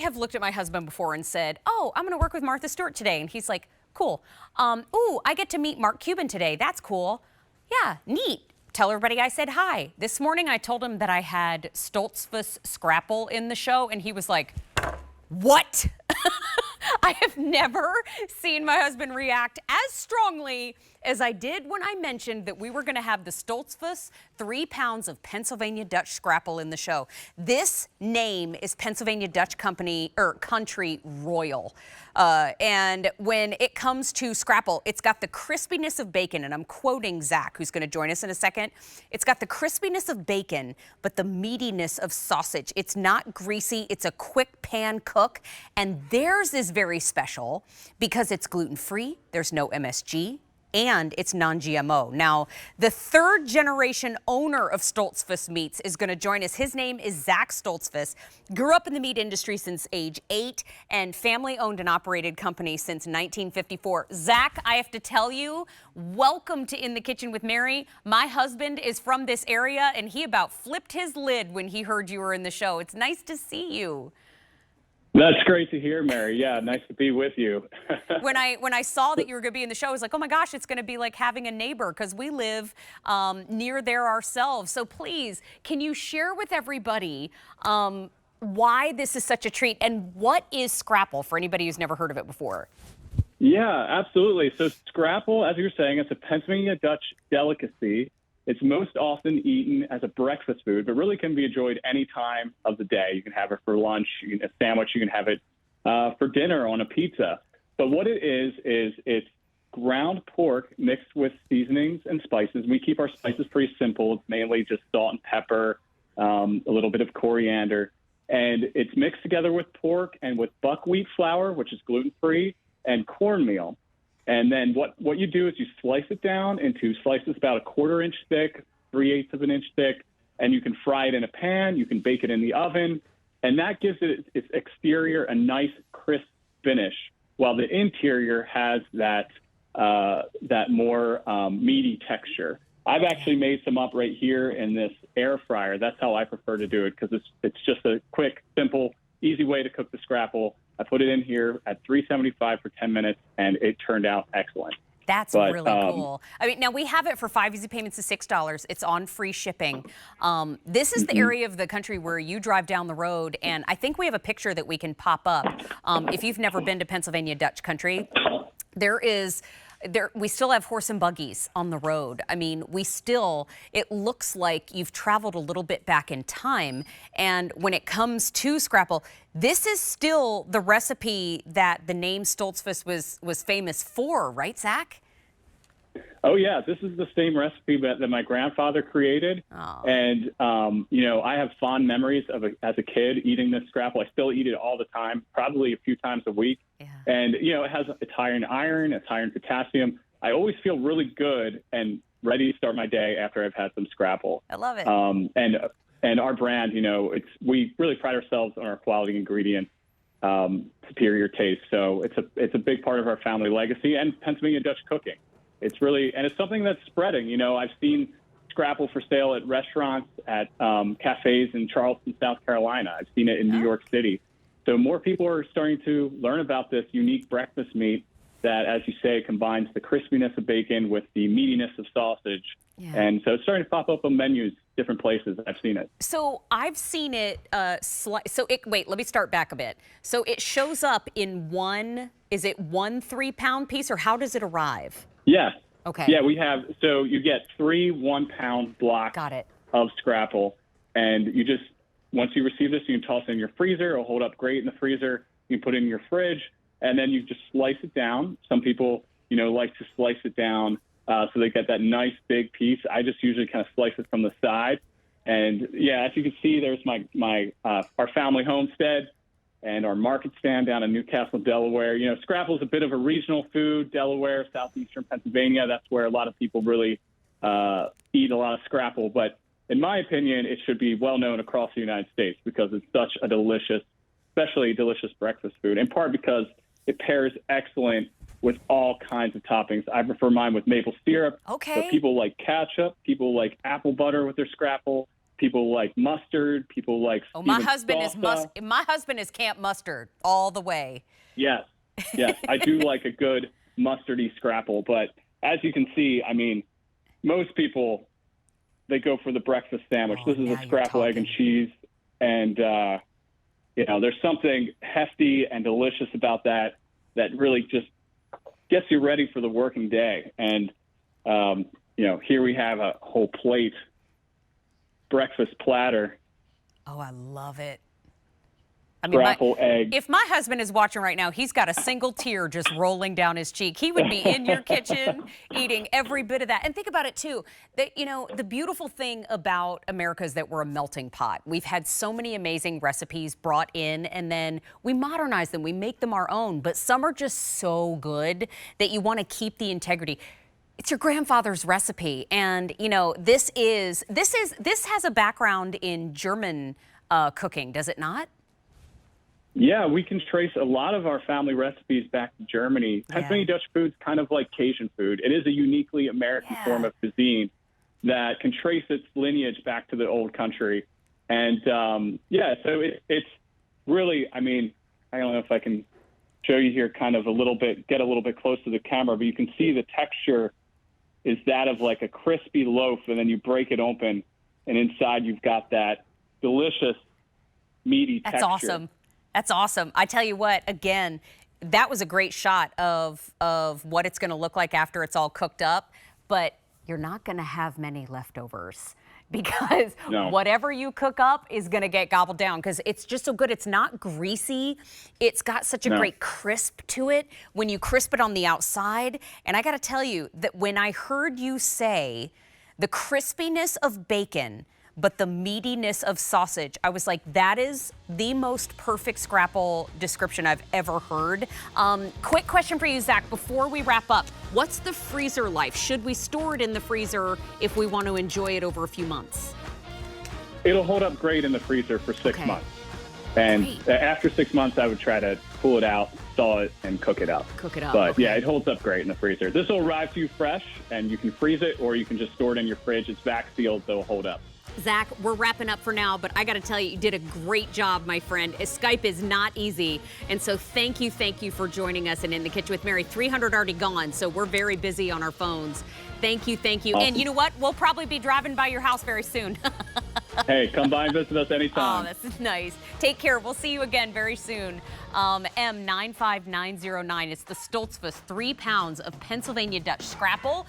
have looked at my husband before and said, oh, I'm going to work with Martha Stewart today. And he's like, cool. Ooh, I get to meet Mark Cuban today. That's cool. Yeah, neat. Tell everybody I said hi. This morning I told him that I had Stoltzfus Scrapple in the show, and he was like, what? I have never seen my husband react as strongly as I did when I mentioned that we were going to have the Stoltzfus 3 pounds of Pennsylvania Dutch Scrapple in the show. This name is Pennsylvania Dutch Country Royal. And when it comes to Scrapple, it's got the crispiness of bacon, and I'm quoting Zach, who's going to join us in a second. It's got the crispiness of bacon, but the meatiness of sausage. It's not greasy. It's a quick pan cook, and theirs is very special because it's gluten-free. There's no MSG. And it's non-GMO. Now, the third generation owner of Stoltzfus Meats is going to join us. His name is Zach Stoltzfus. Grew up in the meat industry since age 8 and family owned and operated company since 1954. Zach, I have to tell you, welcome to In the Kitchen with Mary. My husband is from this area and he about flipped his lid when he heard you were in the show. It's nice to see you. That's great to hear, Mary. Yeah, nice to be with you. When I saw that you were going to be in the show, I was like, oh my gosh, it's going to be like having a neighbor because we live near there ourselves. So please, can you share with everybody why this is such a treat and what is Scrapple for anybody who's never heard of it before? Yeah, absolutely. So Scrapple, as you were saying, it's a Pennsylvania Dutch delicacy. It's most often eaten as a breakfast food, but really can be enjoyed any time of the day. You can have it for lunch, you can a sandwich, you can have it for dinner on a pizza. But what it is it's ground pork mixed with seasonings and spices. We keep our spices pretty simple. It's mainly just salt and pepper, a little bit of coriander. And it's mixed together with pork and with buckwheat flour, which is gluten-free, and cornmeal. And then what you do is you slice it down into slices about 1/4 inch thick, 3/8 of an inch thick, and you can fry it in a pan. You can bake it in the oven, and that gives it its exterior a nice crisp finish, while the interior has that more meaty texture. I've actually made some up right here in this air fryer. That's how I prefer to do it because it's just a quick, simple, easy way to cook the Scrapple. I put it in here at 375 for 10 minutes, and it turned out excellent. That's really cool. I mean, now we have it for 5 easy payments of $6. It's on free shipping. This is the area of the country where you drive down the road, and I think we have a picture that we can pop up. If you've never been to Pennsylvania Dutch Country, we still have horse and buggies on the road. I mean, it looks like you've traveled a little bit back in time. And when it comes to Scrapple, this is still the recipe that the name Stoltzfus was famous for, right, Zach? Oh, yeah. This is the same recipe that my grandfather created. Oh. And, I have fond memories as a kid eating this Scrapple. I still eat it all the time, probably a few times a week. Yeah. And, it's high in iron, it's high in potassium. I always feel really good and ready to start my day after I've had some Scrapple. I love it. And our brand, we really pride ourselves on our quality ingredients, superior taste. So it's a big part of our family legacy and Pennsylvania Dutch cooking. It's something that's spreading. I've seen Scrapple for sale at restaurants, at cafes in Charleston, South Carolina. I've seen it in New York City. So more people are starting to learn about this unique breakfast meat that, as you say, combines the crispiness of bacon with the meatiness of sausage. Yeah. And so it's starting to pop up on menus, different places. I've seen it. So I've seen it. Wait, let me start back a bit. So it shows up in one 3-pound piece, or how does it arrive? Yes. Okay. Yeah, so you get 3 1-pound blocks of Scrapple, and once you receive this, you can toss it in your freezer. It'll hold up great in the freezer. You can put it in your fridge, and then you just slice it down. Some people, like to slice it down so they get that nice big piece. I just usually kind of slice it from the side. And yeah, as you can see, there's our family homestead and our market stand down in Newcastle, Delaware. Scrapple is a bit of a regional food. Delaware, southeastern Pennsylvania, that's where a lot of people really eat a lot of Scrapple. But in my opinion, it should be well known across the United States because it's such a especially delicious breakfast food, in part because it pairs excellent with all kinds of toppings. I prefer mine with maple syrup. Okay. But people like ketchup, people like apple butter with their Scrapple. People like mustard. People like Oh, my even husband salsa. my husband is camp mustard all the way. Yes, yes, I do like a good mustardy scrapple. But as you can see, I mean, most people, they go for the breakfast sandwich. Oh, This is now a you're scrapple egg and talking. cheese, and there's something hefty and delicious about that really just gets you ready for the working day. And here we have a whole plate breakfast platter. Oh, I love it. I mean, Scrapple egg. if my husband is watching right now, he's got a single tear just rolling down his cheek. He would be in your kitchen eating every bit of that. And think about it, too, that, the beautiful thing about America is that we're a melting pot. We've had so many amazing recipes brought in, and then we modernize them. We make them our own. But some are just so good that you want to keep the integrity. It's your grandfather's recipe. And, this has a background in German cooking, does it not? Yeah, we can trace a lot of our family recipes back to Germany. Pennsylvania Dutch food's kind of like Cajun food. It is a uniquely American form of cuisine that can trace its lineage back to the old country. And so it's really, I mean, I don't know if I can show you here get a little bit close to the camera, but you can see the texture is that of like a crispy loaf, and then you break it open, and inside you've got that delicious, meaty texture. That's awesome. That's awesome. I tell you what, again, that was a great shot of what it's going to look like after it's all cooked up, but you're not going to have many leftovers because whatever you cook up is going to get gobbled down because it's just so good. It's not greasy. It's got such a great crisp to it when you crisp it on the outside. And I got to tell you that when I heard you say the crispiness of bacon but the meatiness of sausage, I was like, that is the most perfect scrapple description I've ever heard. Quick question for you, Zach, before we wrap up. What's the freezer life? Should we store it in the freezer if we want to enjoy it over a few months? It'll hold up great in the freezer for 6 months. And after 6 months, I would try to pull it out, thaw it, and cook it up. But yeah, it holds up great in the freezer. This will arrive to you fresh, and you can freeze it, or you can just store it in your fridge. It's vac sealed, so it'll hold up. Zach, we're wrapping up for now, but I got to tell you, you did a great job, my friend. Skype is not easy, and so thank you for joining us and In the Kitchen with Mary. 300 already gone, so we're very busy on our phones. Thank you. Awesome. And you know what? We'll probably be driving by your house very soon. Hey, come by and visit us anytime. Oh, that's nice. Take care. We'll see you again very soon. M95909. It's the Stoltzfus 3 pounds of Pennsylvania Dutch Scrapple.